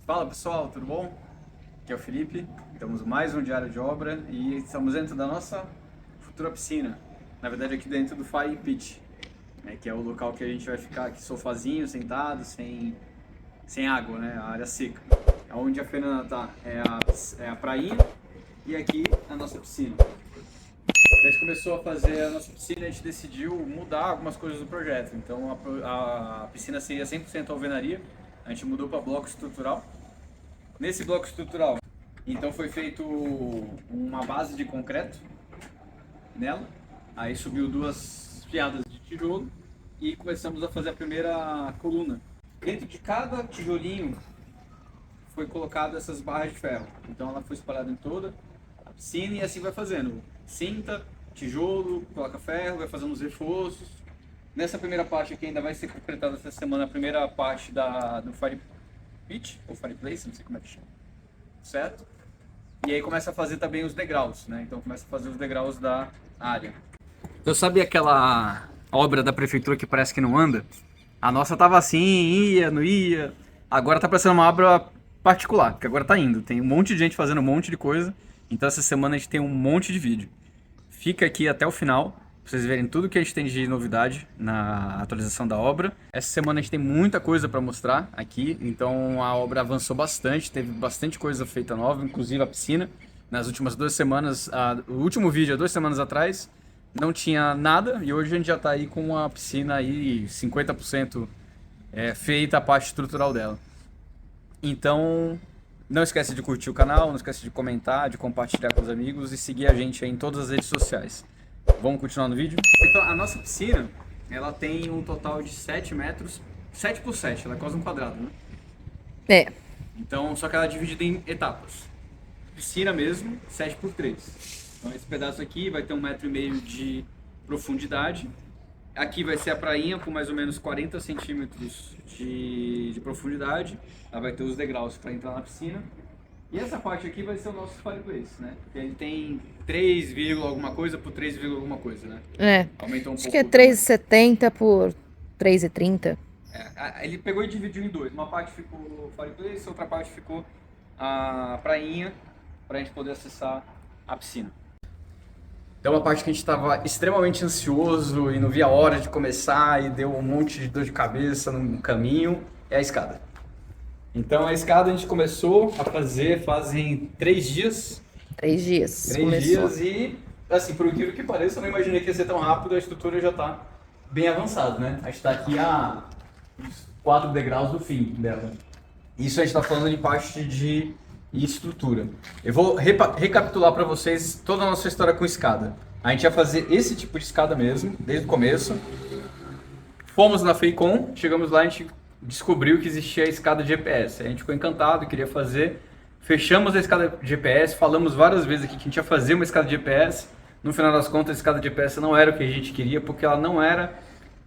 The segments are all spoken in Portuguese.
Fala pessoal, tudo bom? Aqui é o Felipe, estamos mais um diário de obra e estamos dentro da nossa futura piscina. Na verdade aqui dentro do Fire Pit, né, que é o local que a gente vai ficar aqui sofazinho, sentado, sem água, né, a área seca. Onde a Fernanda tá é a prainha e aqui a nossa piscina. A gente começou a fazer a nossa piscina, a gente decidiu mudar algumas coisas do projeto. Então a piscina seria 100% alvenaria, a gente mudou para bloco estrutural. Nesse bloco estrutural, então foi feito uma base de concreto nela, aí subiu duas fiadas de tijolo e começamos a fazer a primeira coluna. Dentro de cada tijolinho foi colocado essas barras de ferro, então ela foi espalhada em toda a piscina e assim vai fazendo. Cinta, tijolo, coloca ferro, vai fazendo os reforços. Nessa primeira parte aqui ainda vai ser completada essa semana a primeira parte do Fire Pit, ou Fireplace, não sei como é que chama, certo? E aí começa a fazer também os degraus, né? Então começa a fazer os degraus da área. Eu sabia aquela obra da prefeitura que parece que não anda? A nossa tava assim, ia, não ia. Agora tá parecendo uma obra particular, porque agora tá indo. Tem um monte de gente fazendo um monte de coisa. Então essa semana a gente tem um monte de vídeo. Fica aqui até o final, pra vocês verem tudo que a gente tem de novidade na atualização da obra. Essa semana a gente tem muita coisa para mostrar aqui, então a obra avançou bastante, teve bastante coisa feita nova, inclusive a piscina. Nas últimas 2 semanas, o último vídeo há 2 semanas atrás, não tinha nada e hoje a gente já está aí com a piscina aí 50% feita a parte estrutural dela. Então, não esquece de curtir o canal, não esquece de comentar, de compartilhar com os amigos e seguir a gente aí em todas as redes sociais. Vamos continuar no vídeo? Então, a nossa piscina, ela tem um total de 7 metros, 7 por 7, ela é quase um quadrado, né? É, Então, só que ela é dividida em etapas. Piscina mesmo, 7 por 3. Então, esse pedaço aqui vai ter 1,5 m de profundidade. Aqui vai ser a prainha com mais ou menos 40 centímetros de profundidade. Ela vai ter os degraus para entrar na piscina. E essa parte aqui vai ser o nosso fireplace, né? Ele tem 3, alguma coisa por 3, alguma coisa, né? Aumentou um acho pouco que é o tamanho. 3,70 por 3,30. Ele pegou e dividiu em dois. Uma parte ficou o fireplace, outra parte ficou a prainha para a gente poder acessar a piscina. Então, uma parte que a gente estava extremamente ansioso e não via a hora de começar e deu um monte de dor de cabeça no caminho é a escada. Então, a escada a gente começou a fazer fazem 3 dias. 3 dias. 3 Começou. dias e, assim, por incrível que pareça, eu não imaginei que ia ser tão rápido, a estrutura já está bem avançada, né? A gente está aqui a uns 4 degraus do fim dela. Isso a gente está falando de parte de estrutura. Eu vou recapitular para vocês toda a nossa história com escada. A gente ia fazer esse tipo de escada mesmo, desde o começo. Fomos na Feicom, chegamos lá, a gente descobriu que existia a escada de GPS. A gente ficou encantado, queria fazer. Fechamos a escada de GPS, falamos várias vezes aqui que a gente ia fazer uma escada de GPS. No final das contas, a escada de GPS não era o que a gente queria, porque ela não era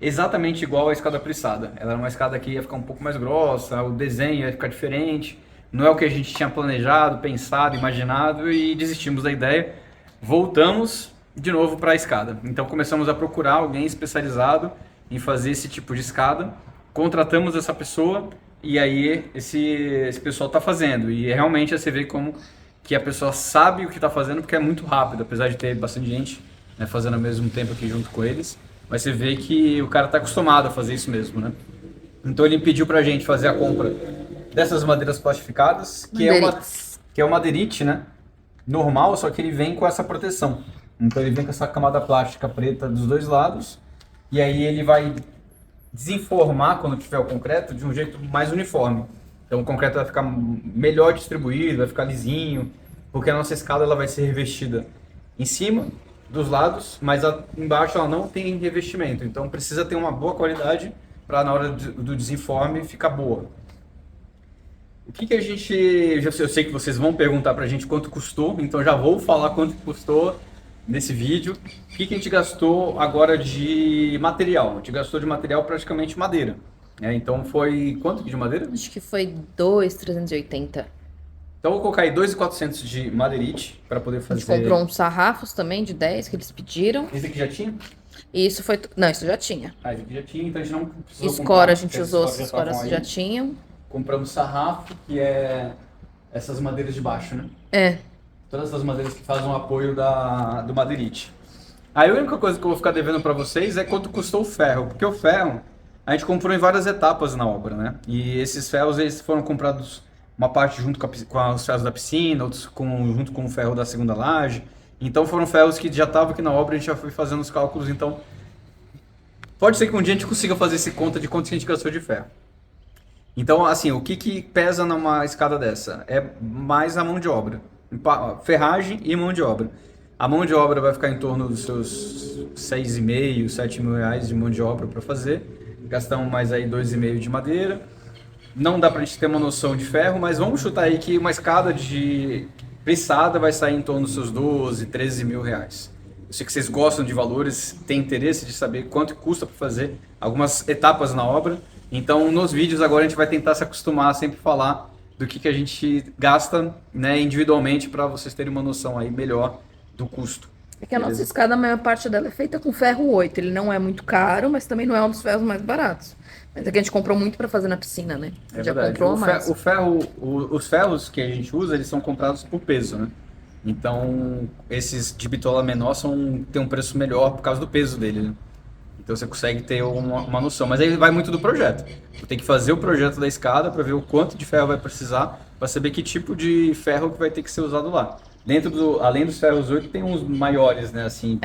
exatamente igual à escada plissada. Ela era uma escada que ia ficar um pouco mais grossa, o desenho ia ficar diferente. Não é o que a gente tinha planejado, pensado, imaginado e desistimos da ideia. Voltamos de novo para a escada. Então começamos a procurar alguém especializado em fazer esse tipo de escada. Contratamos essa pessoa e aí esse pessoal está fazendo. E realmente você vê como que a pessoa sabe o que está fazendo porque é muito rápido, apesar de ter bastante gente, né, fazendo ao mesmo tempo aqui junto com eles. Mas você vê que o cara está acostumado a fazer isso mesmo, né? Então ele pediu pra gente fazer a compra dessas madeiras plastificadas, Madeiretes. que é o madeirite, né? Normal, só que ele vem com essa proteção. Então ele vem com essa camada plástica preta dos dois lados, e aí ele vai desenformar quando tiver o concreto de um jeito mais uniforme. Então o concreto vai ficar melhor distribuído, vai ficar lisinho, porque a nossa escada ela vai ser revestida em cima, dos lados, mas embaixo ela não tem revestimento. Então precisa ter uma boa qualidade para na hora do desenforme ficar boa. O que a gente... Eu sei que vocês vão perguntar pra gente quanto custou, então já vou falar quanto custou nesse vídeo. O que a gente gastou agora de material? A gente gastou de material praticamente madeira. Então foi... Quanto de madeira? Acho que foi 2,380. Então eu vou colocar aí 2.400 de madeirite para poder A fazer... gente comprou uns sarrafos também de 10 que eles pediram. Esse aqui já tinha? E isso foi. Não, isso já tinha. Ah, esse aqui já tinha, então a gente não precisou Escora comprar, a gente porque as usou, escoras as já estavam escoras aí. já tinham. compramos sarrafo, que é essas madeiras de baixo, né? É. Todas essas madeiras que fazem o apoio do madeirite. Aí a única coisa que eu vou ficar devendo para vocês é quanto custou o ferro, porque o ferro a gente comprou em várias etapas na obra, né? E esses ferros eles foram comprados uma parte junto com os ferros da piscina, outros junto com o ferro da segunda laje. Então foram ferros que já estavam aqui na obra, a gente já foi fazendo os cálculos, então pode ser que um dia a gente consiga fazer esse conta de quanto a gente gastou de ferro. Então, assim, o que pesa numa escada dessa? É mais a mão de obra. Ferragem e mão de obra. A mão de obra vai ficar em torno dos seus 6,5, 7 mil reais de mão de obra para fazer. Gastamos mais aí 2,5 de madeira. Não dá pra gente ter uma noção de ferro, mas vamos chutar aí que uma escada de pressada vai sair em torno dos seus 12, 13 mil reais. Eu sei que vocês gostam de valores, têm interesse de saber quanto custa para fazer algumas etapas na obra. Então, nos vídeos agora a gente vai tentar se acostumar a sempre falar do que a gente gasta, né, individualmente, para vocês terem uma noção aí melhor do custo. É que a nossa escada, a maior parte dela é feita com ferro 8. Ele não é muito caro, mas também não é um dos ferros mais baratos. Mas é que a gente comprou muito para fazer na piscina, né? É Já verdade. comprou mais. Os ferros que a gente usa, eles são comprados por peso, né? Então, esses de bitola menor têm um preço melhor por causa do peso dele, né? Então você consegue ter uma noção. Mas aí vai muito do projeto. Você tem que fazer o projeto da escada para ver o quanto de ferro vai precisar, para saber que tipo de ferro que vai ter que ser usado lá. Além dos ferros 8, tem uns maiores, né? Assim,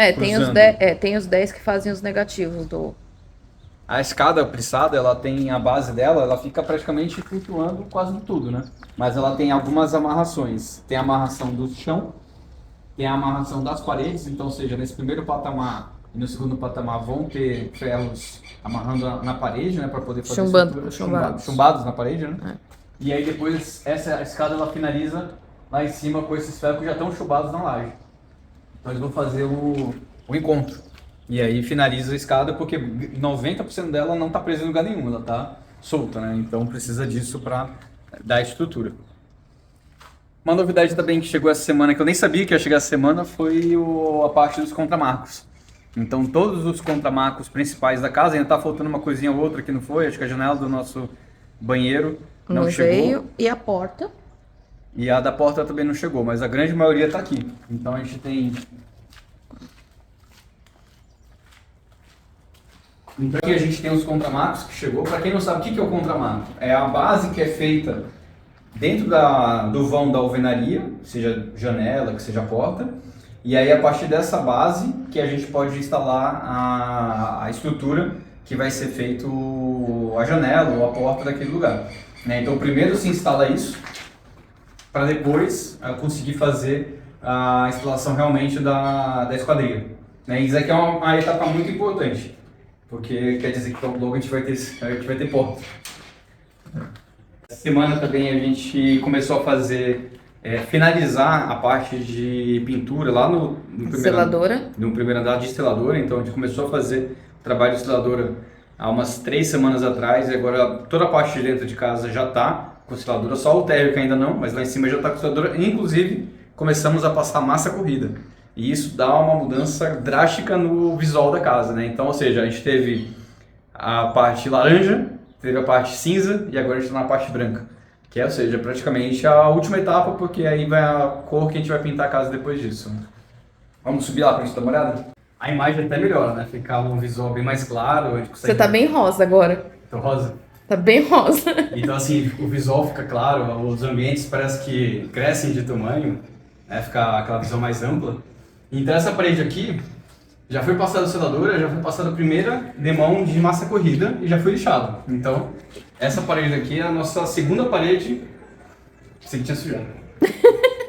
Tem os 10 que fazem os negativos do... A escada pressada, ela tem a base dela, ela fica praticamente flutuando quase tudo, né? Mas ela tem algumas amarrações. Tem a amarração do chão, tem a amarração das paredes, então, ou seja, nesse primeiro patamar e no segundo patamar vão ter ferros amarrando na parede, né, para poder fazer chumbados na parede, né? É. E aí depois essa escada ela finaliza lá em cima com esses ferros que já estão chumbados na laje. Então eles vão fazer o encontro. E aí finaliza a escada porque 90% dela não está presa em lugar nenhum, ela está solta, né? Então precisa disso para dar estrutura. Uma novidade também que chegou essa semana, que eu nem sabia que ia chegar essa semana, foi a parte dos contramarcos. Então todos os contramarcos principais da casa, ainda está faltando uma coisinha ou outra que não foi, acho que a janela do nosso banheiro não chegou. Veio, e a porta? E a da porta também não chegou, mas a grande maioria está aqui. Então a gente tem... Então aqui a gente tem os contramarcos que chegou. Para quem não sabe, o que é o contramarco? É a base que é feita dentro do vão da alvenaria, seja janela, que seja porta. E aí a partir dessa base que a gente pode instalar a estrutura que vai ser feito a janela ou a porta daquele lugar. Né? Então primeiro se instala isso, para depois conseguir fazer a instalação realmente da esquadria. Né? Isso aqui é uma etapa muito importante. Porque quer dizer que logo a gente vai ter porta. Essa semana também a gente começou a fazer, finalizar a parte de pintura lá no primeiro andar de esteladora. Então a gente começou a fazer o trabalho de esteladora há umas 3 semanas atrás. E agora toda a parte de dentro de casa já está com esteladora, só o térreo que ainda não, mas lá em cima já está com esteladora. Inclusive começamos a passar massa corrida. E isso dá uma mudança drástica no visual da casa, né? Então, ou seja, a gente teve a parte laranja, teve a parte cinza e agora a gente está na parte branca. Que é, ou seja, praticamente a última etapa, porque aí vai a cor que a gente vai pintar a casa depois disso. Vamos subir lá para a gente dar uma olhada? A imagem até melhora, né? Fica um visual bem mais claro. A gente consegue... Você tá bem rosa agora. Tô rosa? Tá bem rosa. Então, assim, o visual fica claro, os ambientes parece que crescem de tamanho, né? Fica aquela visão mais ampla. Então essa parede aqui já foi passada a seladora, já foi passada a primeira demão de massa corrida e já foi lixado. Então essa parede aqui é a nossa segunda parede. Você que tinha sujado.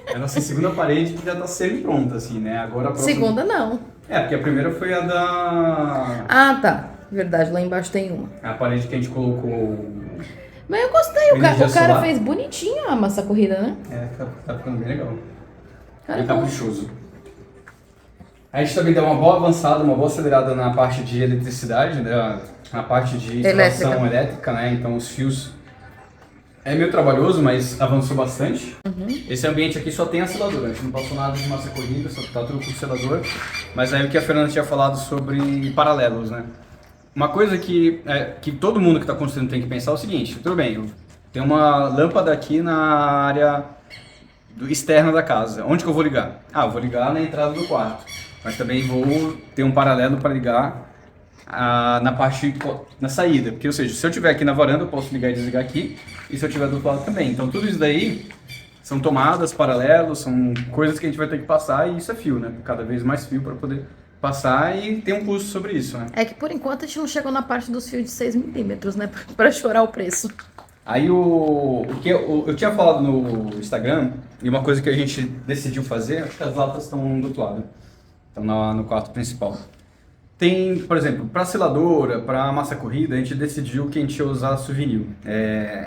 É a nossa segunda parede que já está semi-pronta, assim, né? Agora a próxima... Segunda não. Porque a primeira foi a da... Ah, tá. Verdade, lá embaixo tem uma. A parede que a gente colocou... Mas eu gostei, o cara fez bonitinho a massa corrida, né? Tá ficando bem legal. Cara, bem caprichoso. A gente também deu uma boa avançada, uma boa acelerada na parte de eletricidade, né? Na parte de instalação elétrica, né? Então os fios é meio trabalhoso, mas avançou bastante. Uhum. Esse ambiente aqui só tem a seladora, a gente não passou nada de massa corrida, só tá tudo com selador. Mas aí o que a Fernanda tinha falado sobre paralelos, né? Uma coisa que todo mundo que está construindo tem que pensar é o seguinte: tudo bem, tem uma lâmpada aqui na área externa da casa. Onde que eu vou ligar? Ah, eu vou ligar na entrada do quarto. Mas também vou ter um paralelo para ligar na saída. Porque, ou seja, se eu estiver aqui na varanda, eu posso ligar e desligar aqui. E se eu estiver do outro lado também. Então, tudo isso daí são tomadas, paralelos, são coisas que a gente vai ter que passar. E isso é fio, né? Cada vez mais fio para poder passar e tem um custo sobre isso, né? É que por enquanto a gente não chegou na parte dos fios de 6 milímetros, né? Pra chorar o preço. Aí o que eu tinha falado no Instagram, e uma coisa que a gente decidiu fazer, acho que as latas estão do outro lado, estão no quarto principal. Tem, por exemplo, para seladora, para massa corrida, a gente decidiu que a gente ia usar souvenir.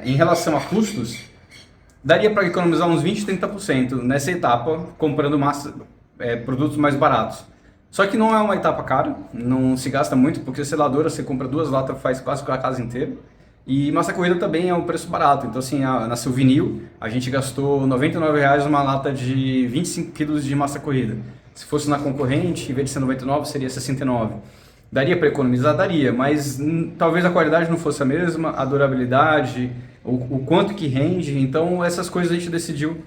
Em relação a custos, daria para economizar uns 20, 30% nessa etapa, comprando produtos mais baratos. Só que não é uma etapa cara, não se gasta muito, porque seladora você compra 2 latas, faz quase com a casa inteira. E massa corrida também é um preço barato. Então, assim, na Silvinil, a gente gastou R$ 99 numa lata de 25 quilos de massa corrida. Se fosse na concorrente, em vez de ser 99, seria 69. Daria para economizar? Daria, mas talvez a qualidade não fosse a mesma, a durabilidade, o quanto que rende. Então, essas coisas a gente decidiu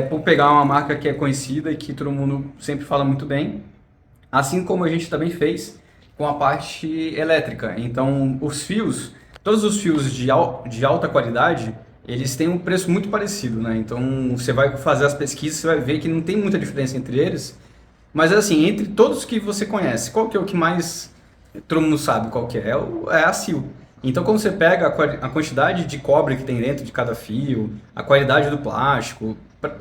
por pegar uma marca que é conhecida e que todo mundo sempre fala muito bem. Assim como a gente também fez com a parte elétrica. Então, todos os fios de alta qualidade, eles têm um preço muito parecido, né? Então, você vai fazer as pesquisas, você vai ver que não tem muita diferença entre eles. Mas, assim, entre todos que você conhece, qual que é o que mais todo mundo sabe qual que é? É a Sil. Então, quando você pega a quantidade de cobre que tem dentro de cada fio, a qualidade do plástico,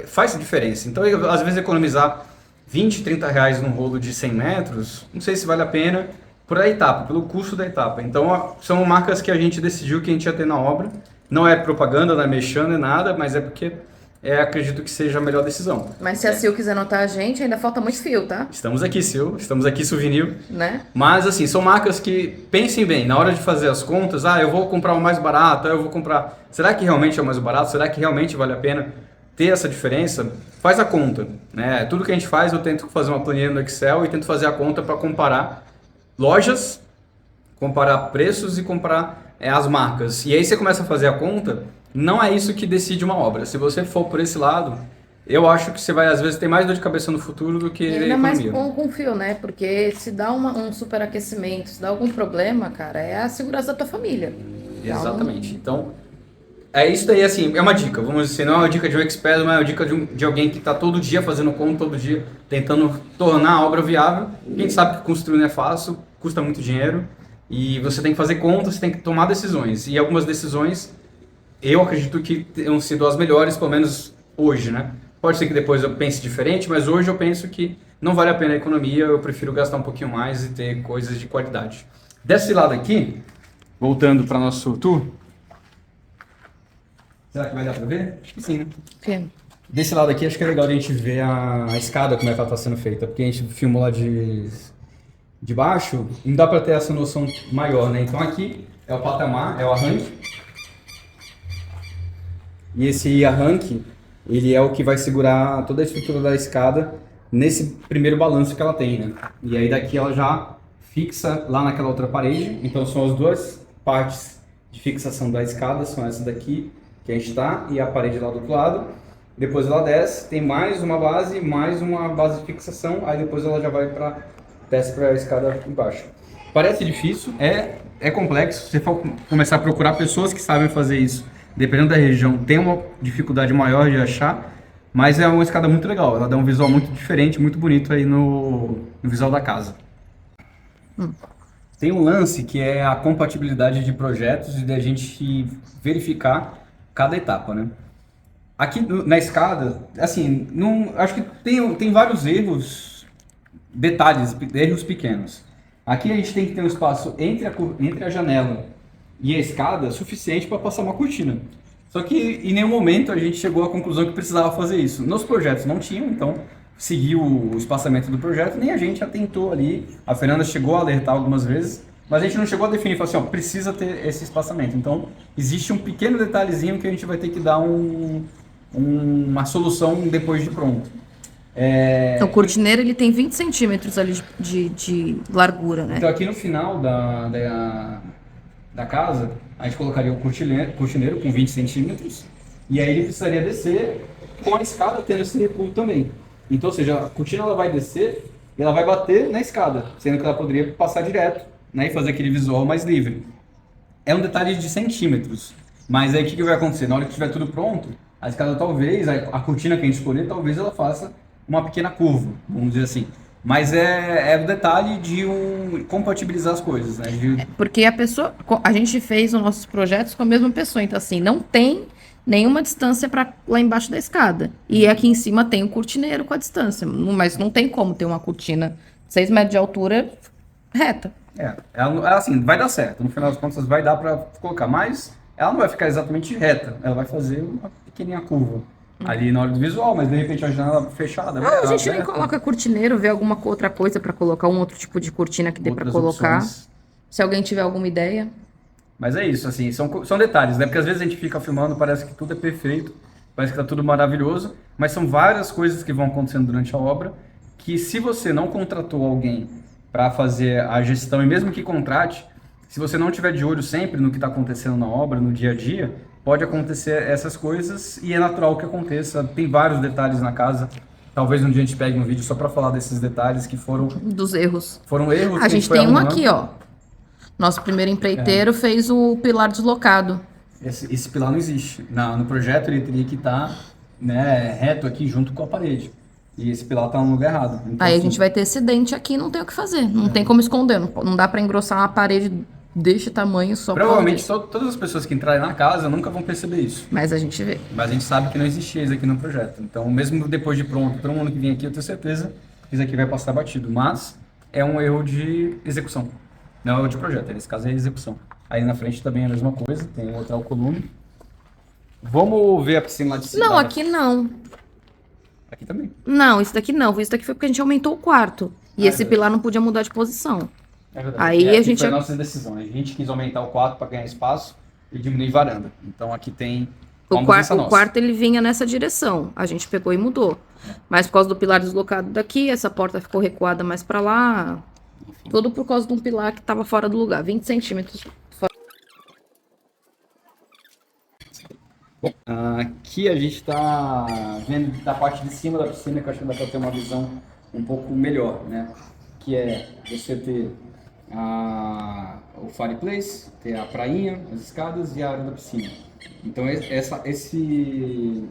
faz diferença. Então, às vezes, economizar 20, 30 reais num rolo de 100 metros, não sei se vale a pena por a etapa, pelo custo da etapa. Então, são marcas que a gente decidiu que a gente ia ter na obra. Não é propaganda, não é mexendo, é nada, mas é porque acredito que seja a melhor decisão. Mas se a Sil quiser notar a gente, ainda falta muito fio, tá? Estamos aqui, Sil, estamos aqui, Souvenir. Né? Mas, assim, são marcas que, pensem bem, na hora de fazer as contas, eu vou comprar o mais barato, eu vou comprar... Será que realmente é o mais barato? Será que realmente vale a pena ter essa diferença? Faz a conta, né? Tudo que a gente faz, eu tento fazer uma planilha no Excel e tento fazer a conta para comparar lojas, comparar preços e comparar as marcas. E aí você começa a fazer a conta, não é isso que decide uma obra. Se você for por esse lado, eu acho que você vai, às vezes, ter mais dor de cabeça no futuro do que ainda mais economia. com fio, né? Porque se dá um superaquecimento, se dá algum problema, cara, é a segurança da tua família. Exatamente. Então, é isso daí, assim, é uma dica. Vamos dizer, não é uma dica de um expert, mas é uma dica de alguém que está todo dia fazendo conta, todo dia tentando tornar a obra viável. A gente sabe que construir não é fácil, custa muito dinheiro. E você tem que fazer contas, você tem que tomar decisões. E algumas decisões, eu acredito que tenham sido as melhores, pelo menos hoje, né? Pode ser que depois eu pense diferente, mas hoje eu penso que não vale a pena a economia, eu prefiro gastar um pouquinho mais e ter coisas de qualidade. Desse lado aqui, voltando para nosso tour, será que vai dar para ver? Acho que sim, né? Sim. Desse lado aqui, acho que é legal a gente ver a escada, como é que ela está sendo feita, porque a gente filmou lá de baixo, não dá para ter essa noção maior, né? Então aqui é o patamar, é o arranque. E esse arranque, ele é o que vai segurar toda a estrutura da escada nesse primeiro balanço que ela tem, né? E aí daqui ela já fixa lá naquela outra parede. Então são as duas partes de fixação da escada, são essa daqui que a gente tá e a parede lá do outro lado. Depois ela desce, tem mais uma base de fixação, aí depois ela já vai desce para a escada embaixo. Parece difícil, é complexo. Se você for começar a procurar pessoas que sabem fazer isso, dependendo da região, tem uma dificuldade maior de achar, mas é uma escada muito legal. Ela dá um visual muito diferente, muito bonito aí no visual da casa. Tem um lance que é a compatibilidade de projetos e da gente verificar cada etapa, né? Aqui na escada, assim, acho que tem vários detalhes, erros pequenos. Aqui a gente tem que ter um espaço entre a janela e a escada suficiente para passar uma cortina. Só que em nenhum momento a gente chegou à conclusão que precisava fazer isso. Nos projetos não tinham, então seguiu o espaçamento do projeto, nem a gente atentou ali. A Fernanda chegou a alertar algumas vezes, mas a gente não chegou a definir, falou assim, precisa ter esse espaçamento. Então existe um pequeno detalhezinho que a gente vai ter que dar uma solução depois de pronto. O cortineiro ele tem 20 centímetros ali de largura, né? Então aqui no final da casa, a gente colocaria o cortineiro com 20 centímetros, e aí ele precisaria descer com a escada tendo esse recuo também. Então, ou seja, a cortina ela vai descer e ela vai bater na escada, sendo que ela poderia passar direto, né, e fazer aquele visual mais livre. É um detalhe de centímetros, mas aí o que vai acontecer? Na hora que estiver tudo pronto, a escada talvez, a cortina que a gente escolher, talvez ela faça uma pequena curva, vamos dizer assim. Mas é o detalhe de compatibilizar as coisas, né? Porque a gente fez os nossos projetos com a mesma pessoa, então assim, não tem nenhuma distância para lá embaixo da escada. E aqui em cima tem o cortineiro com a distância, mas não tem como ter uma cortina 6 metros de altura reta. Ela, assim, vai dar certo, no final das contas vai dar para colocar, mas ela não vai ficar exatamente reta, ela vai fazer uma pequenininha curva ali na hora do visual, mas de repente a janela fechada. A gente nem coloca cortineiro, vê alguma outra coisa para colocar, um outro tipo de cortina que dê para colocar. Opções. Se alguém tiver alguma ideia. Mas é isso, assim, são detalhes, né? Porque às vezes a gente fica filmando, parece que tudo é perfeito, parece que tá tudo maravilhoso, mas são várias coisas que vão acontecendo durante a obra, que se você não contratou alguém para fazer a gestão, e mesmo que contrate, se você não tiver de olho sempre no que está acontecendo na obra, no dia a dia, pode acontecer essas coisas e é natural que aconteça. Tem vários detalhes na casa. Talvez um dia a gente pegue um vídeo só para falar desses detalhes que foram... Dos erros. Foram erros. A gente tem um aqui, ó. Nosso primeiro empreiteiro fez o pilar deslocado. Esse pilar não existe. No projeto ele teria que estar, né, reto aqui junto com a parede. E esse pilar está no lugar errado. Então, aí a gente vai ter esse dente aqui, não tem o que fazer. Não tem como esconder. Não dá para engrossar uma parede deste tamanho só. Provavelmente todas as pessoas que entrarem na casa nunca vão perceber isso. Mas a gente vê. Mas a gente sabe que não existia isso aqui no projeto. Então, mesmo depois de pronto, todo mundo que vem aqui, eu tenho certeza que isso aqui vai passar batido. Mas é um erro de execução. Não é erro de projeto, nesse caso é execução. Aí na frente também é a mesma coisa, tem um outro colume. Vamos ver a piscina lá de cima. Não, aqui não. Aqui também. Não, isso daqui não. Isso daqui foi porque a gente aumentou o quarto. E esse pilar não podia mudar de posição. É verdade. Aí a gente... foi a nossa decisão. A gente quis aumentar o quarto para ganhar espaço e diminuir varanda. Então aqui tem... O quarto ele vinha nessa direção. A gente pegou e mudou. Mas por causa do pilar deslocado daqui, essa porta ficou recuada mais para lá. Enfim. Tudo por causa de um pilar que estava fora do lugar. 20 centímetros fora. Bom, aqui a gente está vendo da parte de cima da piscina, que eu acho que dá para ter uma visão um pouco melhor, né? Que é você ter o fireplace, ter a prainha, as escadas e a área da piscina. Então esse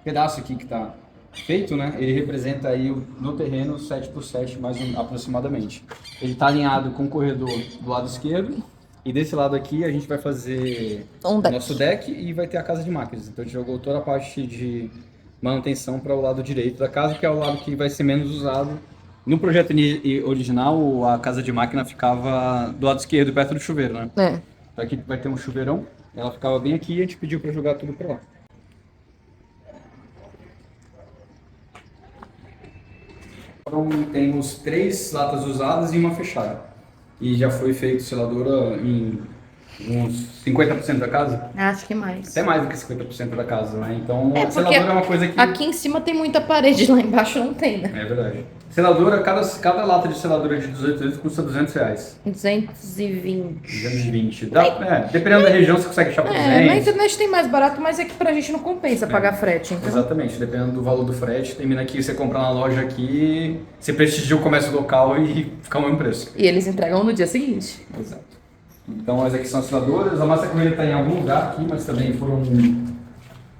pedaço aqui que está feito, né? Ele representa aí no terreno 7x7 mais aproximadamente. Ele está alinhado com o corredor do lado esquerdo. E desse lado aqui a gente vai fazer o nosso deck e vai ter a casa de máquinas. Então a gente jogou toda a parte de manutenção para o lado direito da casa, que é o lado que vai ser menos usado. No projeto original, a casa de máquina ficava do lado esquerdo, perto do chuveiro, né? É. Então aqui vai ter um chuveirão, ela ficava bem aqui e a gente pediu para jogar tudo para lá. Então temos 3 latas usadas e uma fechada. E já foi feito seladora em uns 50% da casa? Acho que mais. Até mais do que 50% da casa, né? Então, a seladora é uma coisa que... Aqui em cima tem muita parede, lá embaixo não tem, né? É verdade. Seladora, cada lata de seladora de 18 litros custa R$200. 220. 220. Dependendo da região, você consegue achar por 200. Na internet tem mais barato, mas é que pra gente não compensa pagar frete. Então... Exatamente, dependendo do valor do frete. Termina aqui, você compra na loja aqui, você prestigia o comércio local e fica o mesmo preço. E eles entregam no dia seguinte. Exato. Então, as aqui são as seladoras. A massa corrida está em algum lugar aqui, mas também foram...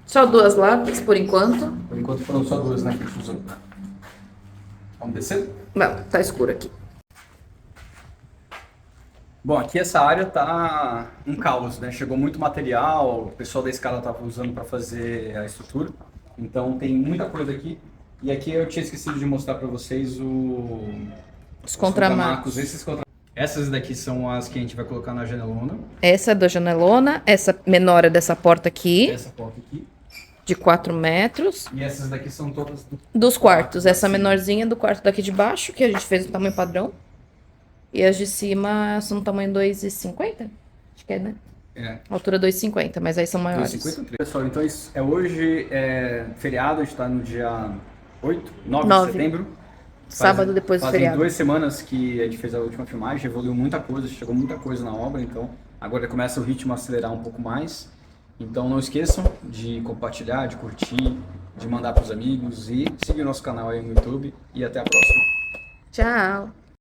Só 2 latas, por enquanto. Por enquanto foram só 2, né, que a gente usou. Vamos descer? Não, tá escuro aqui. Bom, aqui essa área tá um caos, né? Chegou muito material, o pessoal da escala estava usando para fazer a estrutura. Então tem muita coisa aqui. E aqui eu tinha esquecido de mostrar para vocês os contramarcos. Essas daqui são as que a gente vai colocar na janelona. Essa é da janelona, essa menor é dessa porta aqui. Essa porta aqui. De 4 metros. E essas daqui são todas dos quartos. Essa menorzinha do quarto daqui de baixo, que a gente fez no tamanho padrão. E as de cima são no tamanho 2,50? Acho que é, né? É. Altura 2,50, mas aí são maiores. 2,53. Pessoal, então hoje é feriado, a gente tá no dia 9 de setembro. Sábado depois do feriado. Fazem 2 semanas que a gente fez a última filmagem, evoluiu muita coisa, chegou muita coisa na obra, então Agora começa o ritmo a acelerar um pouco mais. Então não esqueçam de compartilhar, de curtir, de mandar para os amigos e seguir o nosso canal aí no YouTube. E até a próxima. Tchau!